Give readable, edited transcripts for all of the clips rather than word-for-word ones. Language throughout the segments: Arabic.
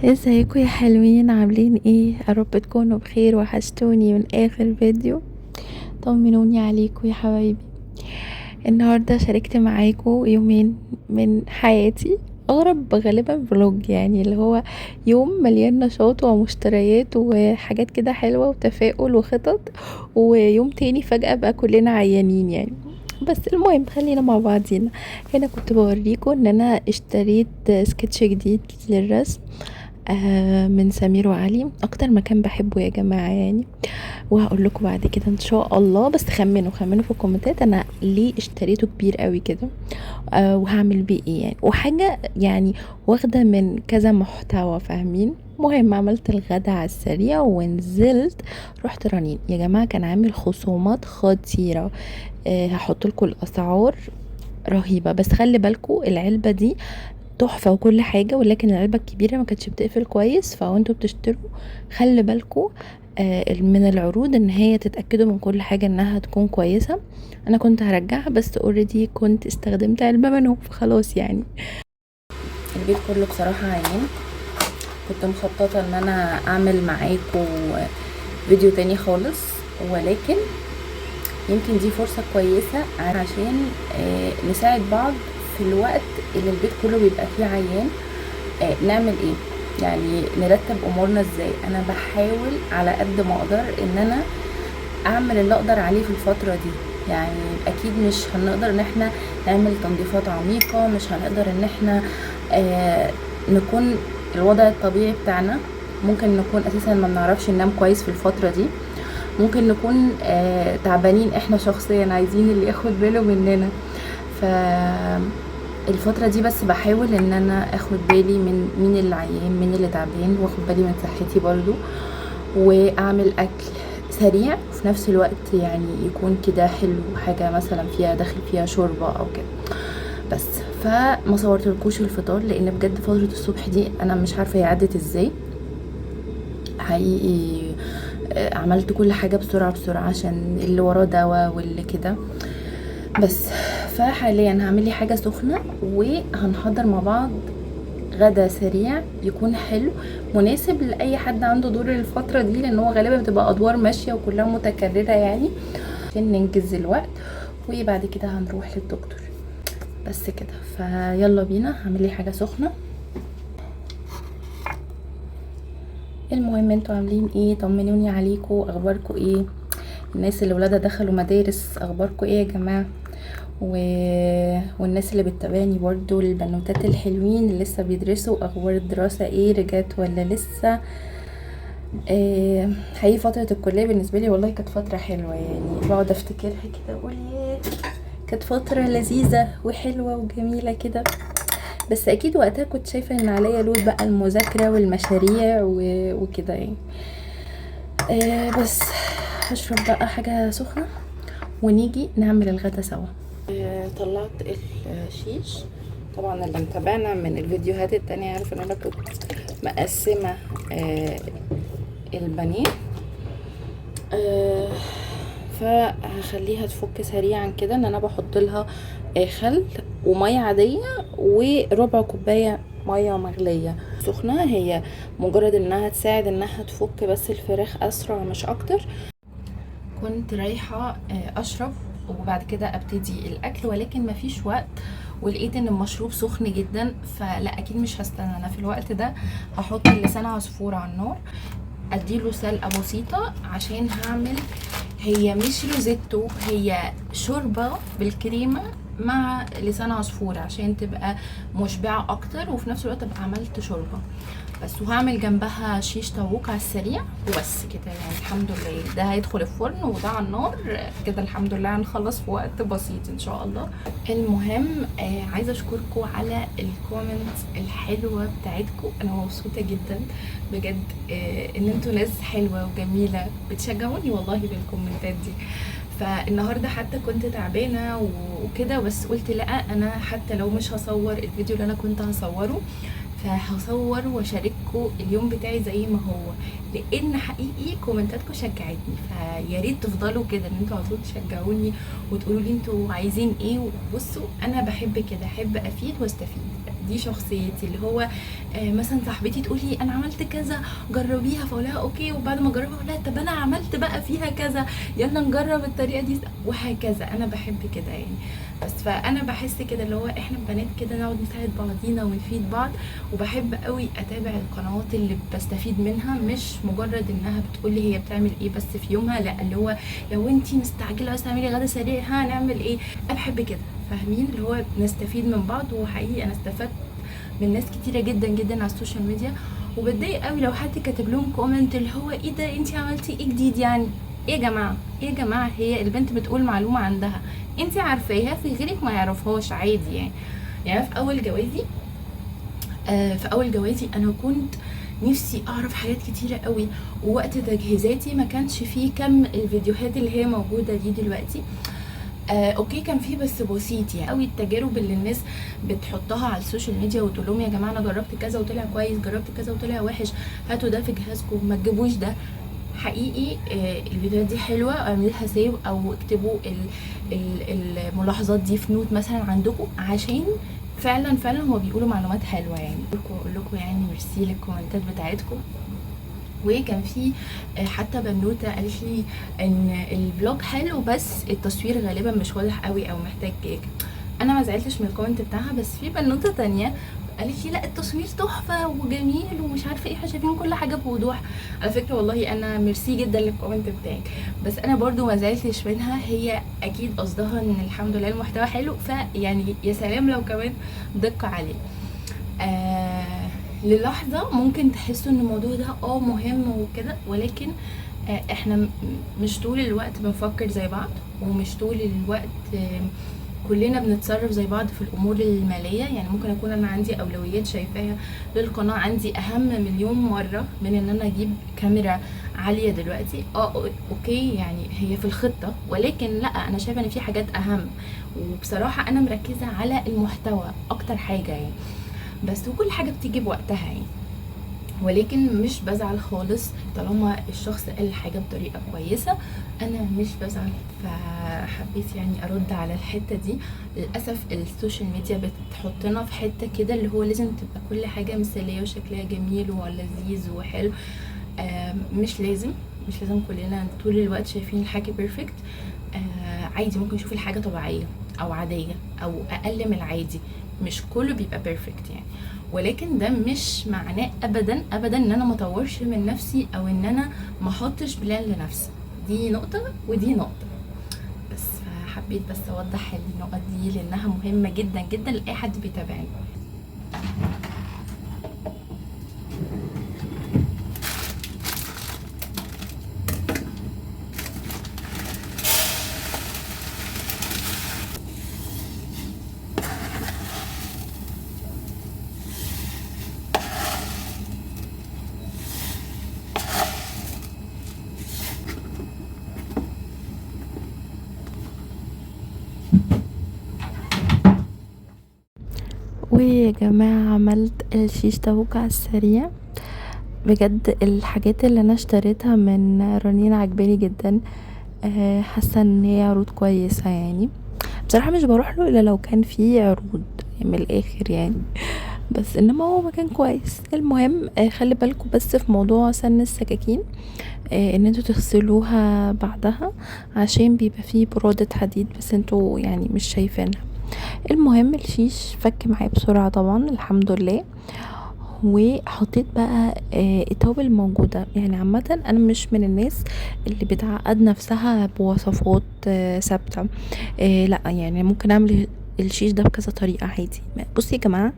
ازيكم يا حلوين؟ عاملين ايه؟ يا رب تكونوا بخير. وحشتوني من اخر فيديو. طمنوني عليكم يا حبايبي. النهارده شاركت معاكم يومين من حياتي، اغرب غالبا فلوج، يعني اللي هو يوم مليان نشاط ومشتريات وحاجات كده حلوه وتفاؤل وخطط، ويوم تاني فجأة بقى كلنا عيانين يعني. بس المهم خلينا مع بعضينا. هنا كنت بوريكم ان انا اشتريت سكتش جديد للرسم من سمير وعلي، اكتر مكان بحبه يا جماعه يعني. وهقول لكم بعد كده ان شاء الله، بس خمنوا في الكومنتات انا ليه اشتريته كبير قوي كده. وهعمل بيه ايه يعني، وحاجه يعني واخده من كذا محتوى، فاهمين؟ مهم عملت الغدا على السريع ونزلت رحت رنين يا جماعه، كان عامل خصومات خطيره. هحط لكم الاسعار رهيبه، بس خلي بالكم العلبه دي تحفة وكل حاجة، ولكن العلبة الكبيرة ما كانتش بتقفل كويس، فوانتوا بتشتروا خلي بالكوا من العروض ان هي تتأكدوا من كل حاجة انها تكون كويسة. انا كنت هرجعها بس اوريدي كنت استخدمت علبة منهم فخلاص يعني. البيت كله بصراحة عيان. كنت مخططة ان انا اعمل معاكم فيديو تاني خالص، ولكن يمكن دي فرصة كويسة عشان نساعد بعض في الوقت اللي البيت كله بيبقى فيه عيان. نعمل ايه يعني، نرتب امورنا ازاي. انا بحاول على قد ما اقدر ان انا اعمل اللي اقدر عليه في الفترة دي. يعني اكيد مش هنقدر ان احنا نعمل تنظيفات عميقة، مش هنقدر ان احنا نكون الوضع الطبيعي بتاعنا. ممكن نكون اساسا ما بنعرفش ننام كويس في الفترة دي، ممكن نكون تعبانين احنا شخصيا، عايزين اللي ياخد باله مننا. الفترة دي بس بحاول ان انا اخد بالي من مين اللي عيان مين اللي تعبان، واخد بالي من صحتي برضو، واعمل اكل سريع وفي نفس الوقت يعني يكون كده حلو، حاجة مثلا فيها داخل فيها شوربة او كده. بس فما صورتلكوش الفطار لان بجد فترة الصبح دي انا مش عارفة هي عدت ازاي حقيقي. عملت كل حاجة بسرعة عشان اللي وراه دواء واللي كده. بس فحاليا هعمل لي حاجة سخنة وهنحضر مع بعض غدا سريع يكون حلو مناسب لأي حد عنده دور الفترة دي، لان هو غالبا بتبقى ادوار ماشية وكلها متكررة يعني، عشان ننجز الوقت. وبعد كده هنروح للدكتور. بس كده فيلا بينا، هعمل لي حاجة سخنة. المهم انتوا عاملين ايه؟ طمنوني عليكم، اخباركم ايه؟ الناس اللي ولادها دخلوا مدارس اخباركم ايه يا جماعه؟ والناس اللي بتتابعني برضو، البنوتات الحلوين اللي لسه بيدرسوا، اخبار الدراسه ايه؟ رجعت ولا لسه؟ حقيقي فتره الكليه بالنسبه لي والله كانت فتره حلوه، يعني بقعد افتكرها كده اقول ياه كانت فتره لذيذه وحلوه وجميله كده. بس اكيد وقتها كنت شايفه ان عليا لود بقى المذاكره والمشاريع وكده يعني. بس هشرب بقى حاجه سخنه ونيجي نعمل الغدا سوا. طلعت الشيش. طبعا اللي متابعنا من الفيديوهات التانية عارف ان انا كنت مقسمة البانيه. فهخليها تفك سريعا كده، ان انا بحط لها خل ومية عادية وربع كوباية مية مغلية سخنة، هي مجرد انها تساعد انها تفك بس الفراخ اسرع مش اكتر. كنت رايحة اشرب وبعد كده ابتدي الاكل، ولكن مفيش وقت، ولقيت ان المشروب سخن جدا، فلا اكيد مش هستنى. انا في الوقت ده هحط لسان عصفور على النار، اديله سلقه بسيطه عشان هعمل، هي مش روزيتو، هي شوربه بالكريمه مع لسان عصفور عشان تبقى مشبعه اكتر، وفي نفس الوقت ابقى عملت شوربه بس. وهعمل جنبها شيش طاووق على السريع وبس كده يعني. الحمد لله ده هيدخل الفرن وده على النار كده، الحمد لله هنخلص في وقت بسيط ان شاء الله. المهم عايزه اشكركم على الكومنتس الحلوه بتاعتكم، انا مبسوطه جدا بجد ان انتوا ناس حلوه وجميله بتشجعوني والله بالكومنتات دي. فالنهارده حتى كنت تعبانه وكده، بس قلت لا انا حتى لو مش هصور الفيديو اللي انا كنت هصوره فهصور واشارككم اليوم بتاعي زي ما هو، لان حقيقي كومنتاتكم شجعتني. فيا ريت تفضلوا كده، ان انتوا على طول تشجعوني وتقولوا لي انتوا عايزين ايه. وبصوا انا بحب كده، احب افيد واستفيد، دي شخصيتي. اللي هو مثلا صاحبتي تقول لي انا عملت كذا جربيها، فاقولها اوكي، وبعد ما اجربها اقولها طب انا عملت بقى فيها كذا، يلا نجرب الطريقه دي، وهكذا. انا بحب كده يعني. بس فانا بحس كده اللي هو احنا بنات كده نقعد نساعد بعضينا ونفيد بعض. وبحب قوي اتابع القنوات اللي بستفيد منها، مش مجرد انها بتقولي هي بتعمل ايه بس في يومها، لا اللي هو لو انتي مستعجله بس تعملي غدا سريع هنعمل ايه. انا بحب كده، فاهمين؟ اللي هو نستفيد من بعض. وحقيقي انا استفدت من ناس كتيره جدا جدا على السوشيال ميديا. وبتضايق قوي لو حد كاتب لهم كومنت اللي هو ايه ده انتي عملتي ايه جديد يعني. ايه يا جماعه، ايه يا جماعه، هي البنت بتقول معلومه عندها انتي عارفاها في غيرك ما يعرفهاش، عادي يعني. يعني في اول جوازي في اول جوازي انا كنت نفسي اعرف حاجات كتيره قوي، ووقت تجهيزاتي ما كانش فيه كم الفيديوهات اللي هي موجوده دي دلوقتي. اوكي كان فيه بس بسيط يعني قوي. التجارب اللي الناس بتحطها على السوشيال ميديا وتقول لهم يا جماعه انا جربت كذا وطلع كويس، جربت كذا وطلع وحش، هاتوا ده في جهازكم، ما تجيبوش ده. حقيقي الفيديوهات دي حلوه، اعملها سيف او اكتبوا الملاحظات دي في نوت مثلا عندكم، عشان فعلا فعلا هما بيقولوا معلومات حلوه يعني. اقول لكم يعني ميرسي للكومنتات بتاعتكم. وكان في حتى بنوته قالت لي ان الفلوج حلو بس التصوير غالبا مش واضح قوي او محتاج كيك. انا ما زعلتش من الكومنت بتاعها، بس في بنوته تانية قالت لي لا التصوير تحفه وجميل ومش عارفه ايه، احنا شايفين كل حاجه بوضوح. على فكره والله انا ميرسي جدا للكومنت بتاعك، بس انا برضو ما زعلتش منها. هي اكيد قصدها ان الحمد لله المحتوى حلو، فيعني يا سلام لو كمان دقه عليه. للحظة ممكن تحسوا ان الموضوع ده مهم وكده، ولكن احنا مش طول الوقت بنفكر زي بعض، ومش طول الوقت كلنا بنتصرف زي بعض في الامور المالية. يعني ممكن اكون انا عندي اولويات شايفاها للقناة عندي اهم مليون مرة من ان انا اجيب كاميرا عالية دلوقتي. اوكي يعني هي في الخطة، ولكن لا انا شايفة ان في حاجات اهم. وبصراحة انا مركزة على المحتوى اكتر حاجة يعني. بس وكل حاجة بتيجي بوقتها يعني. ولكن مش بزعل خالص طالما الشخص قال حاجة بطريقة كويسة، انا مش بزعل. فحبيت يعني ارد على الحتة دي. للأسف السوشيال ميديا بتحطنا في حتة كده اللي هو لازم تبقى كل حاجة مثالية وشكلها جميل ولذيذ وحلو. مش لازم كلنا طول الوقت شايفين الحاجة بيرفكت. عادي ممكن نشوف الحاجة طبيعية او عادية او اقل من العادي، مش كله بيبقى بيرفكت يعني. ولكن ده مش معناه ابدا ابدا ان انا مطورش من نفسي او ان انا ما احطش بلان لنفسي. دي نقطة ودي نقطة، بس فحبيت بس اوضح النقط دي لانها مهمة جدا جدا لاي حد بيتابعني. ويا جماعة عملت الشيش طاووق على السريع. بجد الحاجات اللي انا اشتريتها من رنين عجباني جدا. حاسه ان هي عروض كويسه يعني. بصراحه مش بروح له الا لو كان فيه عروض من الاخر يعني. بس انما هو مكان كويس. المهم خلي بالكم بس في موضوع سن السكاكين، ان انتوا تغسلوها بعدها عشان بيبقى فيه برودة حديد، بس انتوا يعني مش شايفينها. المهم الشيش فك معايا بسرعة طبعا الحمد لله. وحطيت بقى التوابل الموجودة. يعني عامة انا مش من الناس اللي بتعقد نفسها بوصفات ثابتة. لا يعني ممكن اعمل الشيش ده بكذا طريقة عادي. بصي يا جماعة،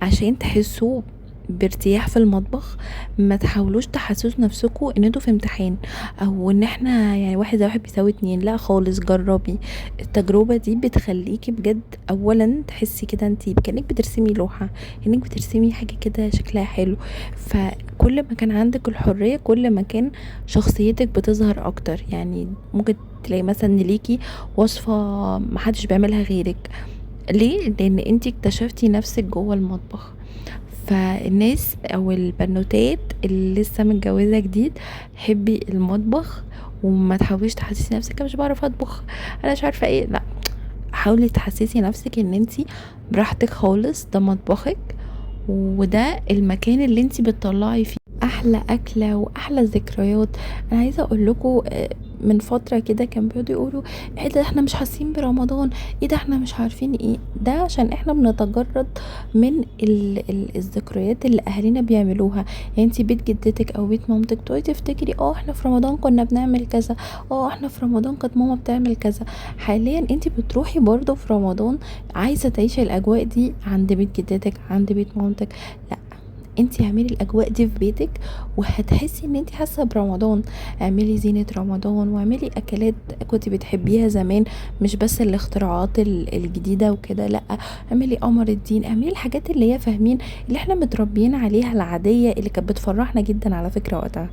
عشان تحسوا بارتياح في المطبخ ما تحاولوش تحسسوا نفسكوا ان انتوا في امتحان، او ان احنا يعني 1+1=2. لا خالص، جربي. التجربة دي بتخليكي بجد اولا تحسي كده انتي كأنك بترسمي لوحة، انك بترسمي حاجة كده شكلها حلو. فكل ما كان عندك الحرية كل ما كان شخصيتك بتظهر اكتر. يعني ممكن تلاقي مثلا ان ليكي وصفة محدش بيعملها غيرك. ليه؟ لان انتي اكتشفتي نفسك جوه المطبخ. فالناس او البنوتات اللي لسه متجوزه جديد، حبي المطبخ وما تحاوليش تحسسي نفسك انا مش بعرف اطبخ، انا مش عارفه ايه، لا، حاولي تحسسي نفسك ان انتي براحتك خالص، ده مطبخك وده المكان اللي انتي بتطلعي فيه احلى اكله واحلى ذكريات. انا عايزه اقول لكم من فتره كده كان بيقعدوا يقولوا ايه ده احنا مش حاسين برمضان، ايه ده احنا مش عارفين ايه ده، عشان احنا بنتجرد من الذكريات اللي اهالينا بيعملوها. يعني انتي بيت جدتك او بيت مامتك تقعدي تفتكري احنا في رمضان كنا بنعمل كذا، احنا في رمضان كانت ماما بتعمل كذا. حاليا انتي بتروحي برضو في رمضان عايزه تعيشي الاجواء دي عند بيت جدتك عند بيت مامتك، لا، انتي اعملي الاجواء دي في بيتك وهتحسي ان انتي حاسه برمضان. اعملي زينه رمضان واعملي اكلات كنتي بتحبيها زمان، مش بس الاختراعات الجديده وكده، لا، اعملي قمر الدين، اعملي الحاجات اللي هي فاهمين اللي احنا متربيين عليها العاديه اللي كانت بتفرحنا جدا على فكره وقتها.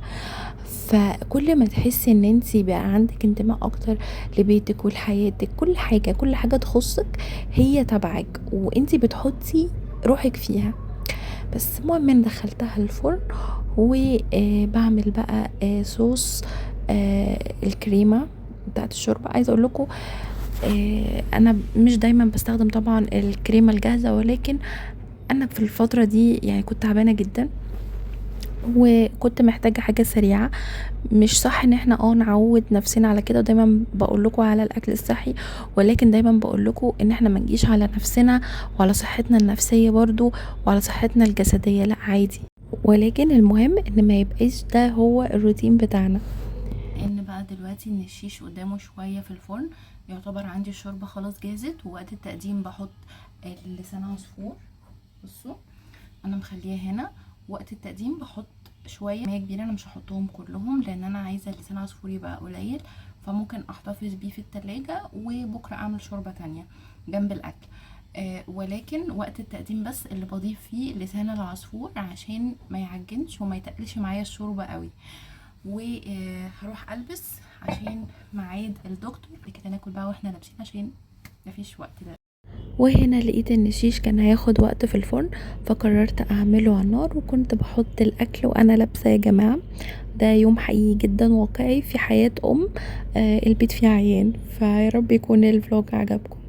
فكل ما تحسي ان انتي بقى عندك انتماء اكتر لبيتك ولحياتك، كل حاجه تخصك هي تبعك وانتي بتحطي روحك فيها. بس المهم ان دخلتها الفرن وبعمل بقى صوص الكريمه بتاعت الشوربه. عايزه اقول لكم انا مش دايما بستخدم طبعا الكريمه الجاهزه، ولكن انا في الفتره دي يعني كنت تعبانه جدا وكنت محتاجه حاجه سريعه. مش صح ان احنا نعود نفسنا على كده، ودايما بقول لكم على الاكل الصحي، ولكن دايما بقول لكم ان احنا ما نجيش على نفسنا وعلى صحتنا النفسيه برضو وعلى صحتنا الجسديه، لا عادي، ولكن المهم ان ما يبقاش ده هو الروتين بتاعنا. ان بقى دلوقتي ان الشيش قدامه شويه في الفرن، يعتبر عندي الشوربه خلاص جاهزت، ووقت التقديم بحط لسان عصفور. بصوا انا مخليها هنا، وقت التقديم بحط شويه كميه كبيره، انا مش هحطهم كلهم لان انا عايزه لسان عصفور يبقى قليل، فممكن احتفظ بيه في التلاجة وبكره اعمل شوربه تانية جنب الاكل. ولكن وقت التقديم بس اللي بضيف فيه لسان العصفور عشان ما يعجنش وما يتقلش معايا الشوربه قوي. وهروح البس عشان ميعاد الدكتور، كده ناكل بقى واحنا لابسين عشان مفيش وقت ده. وهنا لقيت ان الشيش كان هياخد وقت في الفرن، فقررت اعمله على النار، وكنت بحط الاكل وانا لابسه يا جماعه. ده يوم حقيقي جدا واقعي في حياه البيت فيه عيان، فيا رب يكون الفلوج عجبكم.